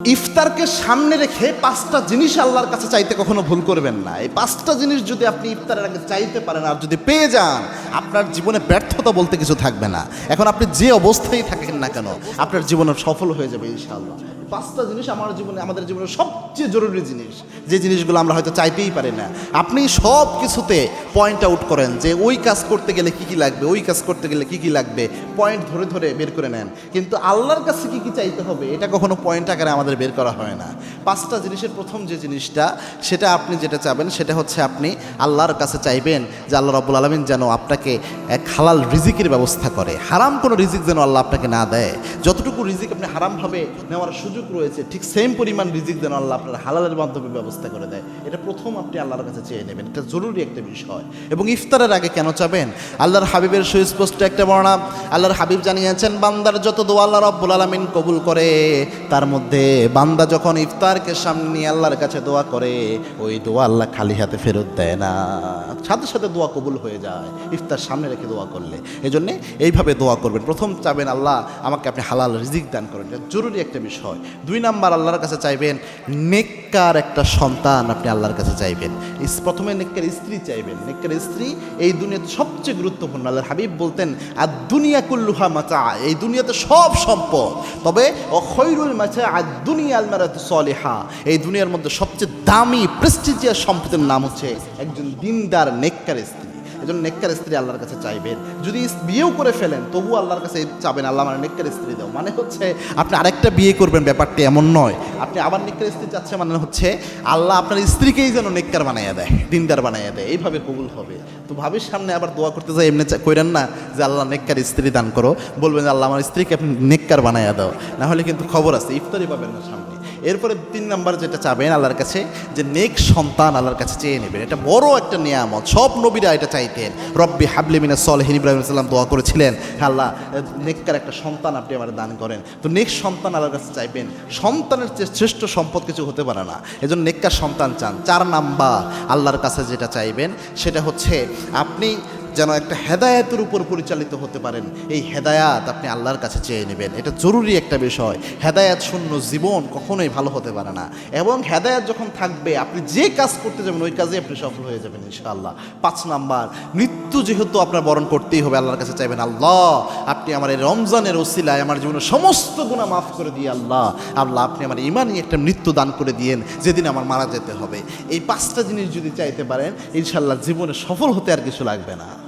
ইফতারকে সামনে রেখে পাঁচটা জিনিস আল্লাহর কাছে চাইতে কখনো ভুল করবেন না। এই পাঁচটা জিনিস যদি আপনি ইফতারের আগে চাইতে পারেন আর যদি পেয়ে যান, আপনার জীবনে ব্যর্থতা বলতে কিছু থাকবে না। এখন আপনি যে অবস্থায় থাকেন না কেন, আপনার জীবনে সফল হয়ে যাবে ইনশাআল্লাহ। পাঁচটা জিনিস আমাদের জীবনের সবচেয়ে জরুরি জিনিস, যে জিনিসগুলো আমরা হয়তো চাইতেই পারি না। আপনি সব কিছুতে পয়েন্ট আউট করেন যে ওই কাজ করতে গেলে কী কী লাগবে, ওই কাজ করতে গেলে কী কী লাগবে, পয়েন্ট ধরে ধরে বের করে নেন। কিন্তু আল্লাহর কাছে কী কী চাইতে হবে এটা কখনো পয়েন্ট আকারে আমাদের বের করা হয় না। পাঁচটা জিনিসের প্রথম যে জিনিসটা, সেটা আপনি যেটা চাবেন সেটা হচ্ছে আপনি আল্লাহর কাছে চাইবেন যে আল্লাহ রাব্বুল আলামিন যেন আপনাকে এক হালাল রিজিকের ব্যবস্থা করে। হারাম কোনো রিজিক যেন আল্লাহ আপনাকে না দেয়। যতটুকু রিজিক আপনি হারামভাবে নেওয়ার সুযোগ রয়েছে, ঠিক সেম পরিমাণ রিজিক যেন আল্লাহ আপনার হালালের মাধ্যমে ব্যবস্থা করে দেয়। এটা প্রথম আপনি আল্লাহর কাছে চেয়ে নেবেন, এটা জরুরি একটা বিষয়। এবং ইফতারের আগে কেন চাবেন? আল্লাহর হাবিবের সুস্পষ্ট একটা বর্ণনা, আল্লাহর হাবিব জানিয়েছেন, বান্দার যত দোয়া আল্লাহ রাব্বুল আলামিন কবুল করে, তার মধ্যে বান্দা যখন ইফতারকে সামনে নিয়ে আল্লাহর কাছে দোয়া করে, ওই দোয়া আল্লাহ খালি হাতে ফেরত দেয় না, সাথে সাথে দোয়া কবুল হয়ে যায় ইফতার সামনে রেখে দোয়া করলে। এই জন্যে এইভাবে দোয়া করবেন। প্রথম চাবেন আল্লাহ আমাকে আপনি হালাল রিজিক দান করেন, এটা জরুরি একটা বিষয়। দুই নাম্বার আল্লাহর কাছে চাইবেন নেককার একটা সন্তান আপনি আল্লাহর কাছে চাইবেন। প্রথমে নেককার স্ত্রী চাইবেন। নেককার স্ত্রী এই দুনিয়াতে সবচেয়ে গুরুত্বপূর্ণ। আল্লাহর হাবিব বলতেন, আর দুনিয়া কুল্লুহা মাতা, এই দুনিয়াতে সব সম্পদ, তবে ও খৈরুল মাতা আর দুনিয়া আল মারাতু সলিহা, এই দুনিয়ার মধ্যে সবচেয়ে দামি প্রেস্টিজিয়াস সম্পদের নাম হচ্ছে একজন দিনদার নেককার স্ত্রী। এজন্য নেককার স্ত্রী আল্লাহর কাছে চাইবেন। যদি বিয়েও করে ফেলেন তবু আল্লাহর কাছে চাবেন, আল্লাহ আমার নেককার স্ত্রী দাও। মানে হচ্ছে আপনি আরেকটা বিয়ে করবেন ব্যাপারটি এমন নয়। আপনি আবার নেককার স্ত্রী চাচ্ছে মানে হচ্ছে আল্লাহ আপনার স্ত্রীকেই যেন নেককার বানাইয়া দেয়, দিনদার বানাইয়া দেয়, এইভাবে কবুল হবে। তো ভাবির সামনে আবার দোয়া করতে যাই এমনি কইরেন না যে আল্লাহ নেককার স্ত্রী দান করো, বলবেন যে আল্লাহ আমার স্ত্রীকে আপনি নেককার বানাইয়া দাও, না হলে কিন্তু খবর আছে, ইফতারি পাবেন না সামনে। এরপরে তিন নাম্বার যেটা চাবেন আল্লাহর কাছে, যে নেক সন্তান আল্লাহর কাছে চেয়ে নেবেন। এটা বড় একটা নিয়ামত, সব নবীরা এটা চাইতেন। রব্বি হাবলি মিনাস সলিহিন, ইব্রাহিম সাল্লাম দোয়া করেছিলেন, আল্লাহ নেককার একটা সন্তান আপনি আমার দান করেন। তো নেক সন্তান আল্লাহর কাছে চাইবেন। সন্তানের চেয়ে শ্রেষ্ঠ সম্পদ কিছু হতে পারে না, এজন্য নেককার সন্তান চান। চার নাম্বার আল্লাহর কাছে যেটা চাইবেন সেটা হচ্ছে আপনি যেন একটা হেদায়েতের উপর পরিচালিত হতে পারেন। এই হেদায়াত আপনি আল্লাহর কাছে চেয়ে নেবেন, এটা জরুরি একটা বিষয়। হেদায়াত শূন্য জীবন কখনোই ভালো হতে পারে না। এবং হেদায়াত যখন থাকবে, আপনি যে কাজ করতে যাবেন ওই কাজে আপনি সফল হয়ে যাবেন ইনশাআল্লাহ। পাঁচ নাম্বার, মৃত্যু যেহেতু আপনার বরণ করতেই হবে, আল্লাহর কাছে চাইবেন, আল্লাহ আপনি আমার এই রমজানের ওসিলায় আমার জীবনের সমস্ত গুনাহ মাফ করে দিয়ে আল্লাহ আপনি আমার ইমানই একটা মৃত্যু দান করে দিয়েন যেদিন আমার মারা যেতে হবে। এই পাঁচটা জিনিস যদি চাইতে পারেন ইনশাআল্লাহ জীবনে সফল হতে আর কিছু লাগবে না।